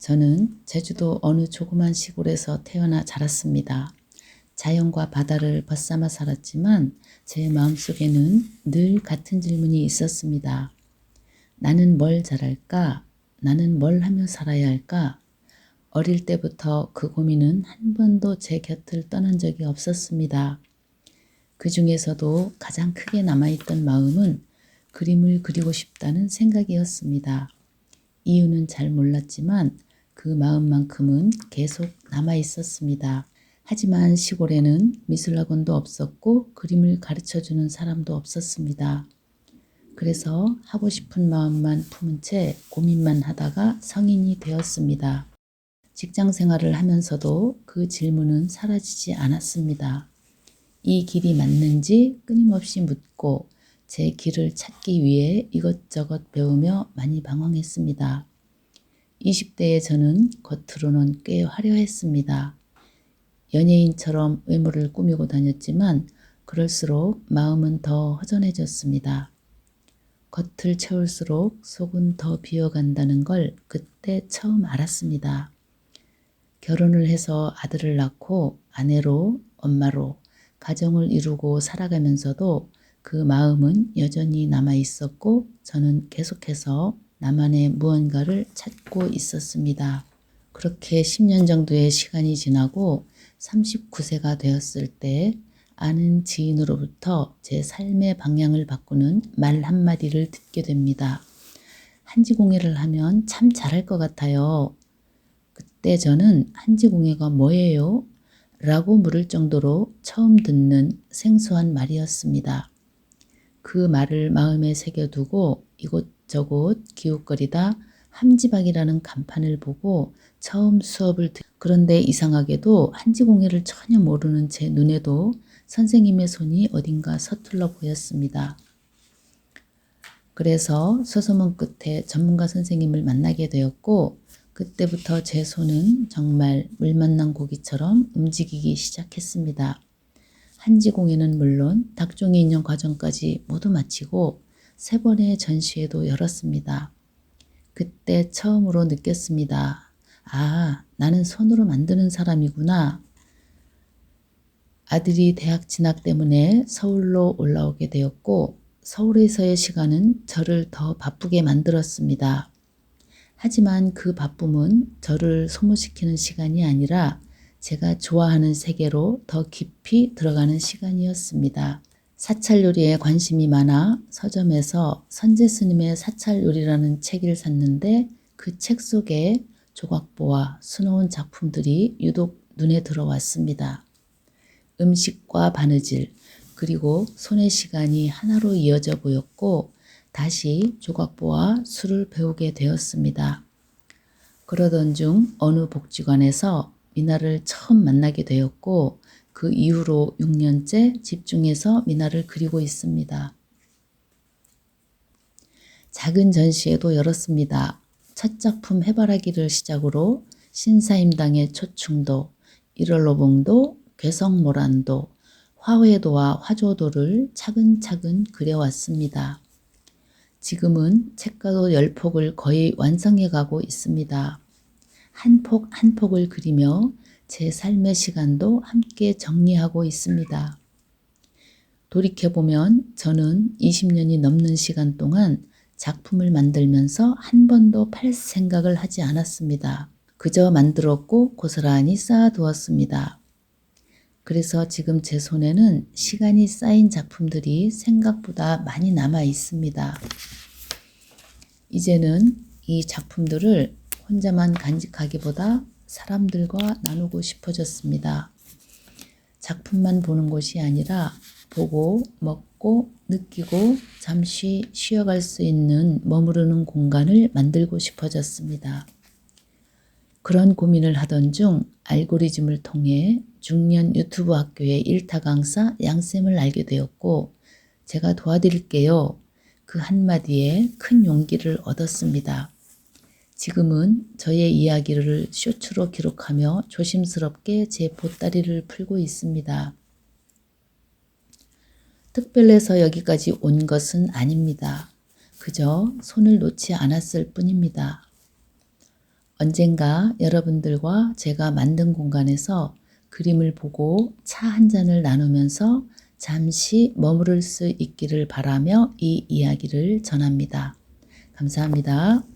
저는 제주도 어느 조그만 시골에서 태어나 자랐습니다. 자연과 바다를 벗삼아 살았지만 제 마음속에는 늘 같은 질문이 있었습니다. 나는 뭘 잘할까? 나는 뭘 하며 살아야 할까? 어릴 때부터 그 고민은 한 번도 제 곁을 떠난 적이 없었습니다. 그 중에서도 가장 크게 남아있던 마음은 그림을 그리고 싶다는 생각이었습니다. 이유는 잘 몰랐지만 그 마음만큼은 계속 남아 있었습니다. 하지만 시골에는 미술학원도 없었고 그림을 가르쳐주는 사람도 없었습니다. 그래서 하고 싶은 마음만 품은 채 고민만 하다가 성인이 되었습니다. 직장 생활을 하면서도 그 질문은 사라지지 않았습니다. 이 길이 맞는지 끊임없이 묻고 제 길을 찾기 위해 이것저것 배우며 많이 방황했습니다. 20대의 저는 겉으로는 꽤 화려했습니다. 연예인처럼 외모를 꾸미고 다녔지만 그럴수록 마음은 더 허전해졌습니다. 겉을 채울수록 속은 더 비어간다는 걸 그때 처음 알았습니다. 결혼을 해서 아들을 낳고 아내로, 엄마로 가정을 이루고 살아가면서도 그 마음은 여전히 남아 있었고 저는 계속해서 나만의 무언가를 찾고 있었습니다. 그렇게 10년 정도의 시간이 지나고 39세가 되었을 때 아는 지인으로부터 제 삶의 방향을 바꾸는 말 한마디를 듣게 됩니다. 한지공예를 하면 참 잘할 것 같아요. 그때 저는 한지공예가 뭐예요? 라고 물을 정도로 처음 듣는 생소한 말이었습니다. 그 말을 마음에 새겨두고 이곳저곳 기웃거리다 함지박이라는 간판을 보고 처음 수업을 그런데 이상하게도 한지공예를 전혀 모르는 제 눈에도 선생님의 손이 어딘가 서툴러 보였습니다. 그래서 서소문 끝에 전문가 선생님을 만나게 되었고 그때부터 제 손은 정말 물 만난 고기처럼 움직이기 시작했습니다. 한지공예는 물론 닭종이 인형 과정까지 모두 마치고 3번의 전시회도 열었습니다. 그때 처음으로 느꼈습니다. 아, 나는 손으로 만드는 사람이구나. 아들이 대학 진학 때문에 서울로 올라오게 되었고 서울에서의 시간은 저를 더 바쁘게 만들었습니다. 하지만 그 바쁨은 저를 소모시키는 시간이 아니라 제가 좋아하는 세계로 더 깊이 들어가는 시간이었습니다. 사찰 요리에 관심이 많아 서점에서 선제 스님의 사찰 요리라는 책을 샀는데 그 책 속에 조각보와 수놓은 작품들이 유독 눈에 들어왔습니다. 음식과 바느질 그리고 손의 시간이 하나로 이어져 보였고 다시 조각보와 술을 배우게 되었습니다. 그러던 중 어느 복지관에서 미나를 처음 만나게 되었고 그 이후로 6년째 집중해서 미나를 그리고 있습니다. 작은 전시회도 열었습니다. 첫 작품 해바라기를 시작으로 신사임당의 초충도, 일월로봉도, 괴성모란도, 화훼도와 화조도를 차근차근 그려왔습니다. 지금은 책가도 10폭을 거의 완성해 가고 있습니다. 한 폭 한 폭을 그리며 제 삶의 시간도 함께 정리하고 있습니다. 돌이켜보면 저는 20년이 넘는 시간 동안 작품을 만들면서 한 번도 팔 생각을 하지 않았습니다. 그저 만들었고 고스란히 쌓아두었습니다. 그래서 지금 제 손에는 시간이 쌓인 작품들이 생각보다 많이 남아 있습니다. 이제는 이 작품들을 혼자만 간직하기보다 사람들과 나누고 싶어졌습니다. 작품만 보는 곳이 아니라 보고, 먹고, 느끼고 잠시 쉬어갈 수 있는 머무르는 공간을 만들고 싶어졌습니다. 그런 고민을 하던 중 알고리즘을 통해 중년 유튜브 학교의 1타 강사 양쌤을 알게 되었고 제가 도와드릴게요. 그 한마디에 큰 용기를 얻었습니다. 지금은 저의 이야기를 쇼츠로 기록하며 조심스럽게 제 보따리를 풀고 있습니다. 특별해서 여기까지 온 것은 아닙니다. 그저 손을 놓지 않았을 뿐입니다. 언젠가 여러분들과 제가 만든 공간에서 그림을 보고 차 한 잔을 나누면서 잠시 머무를 수 있기를 바라며 이 이야기를 전합니다. 감사합니다.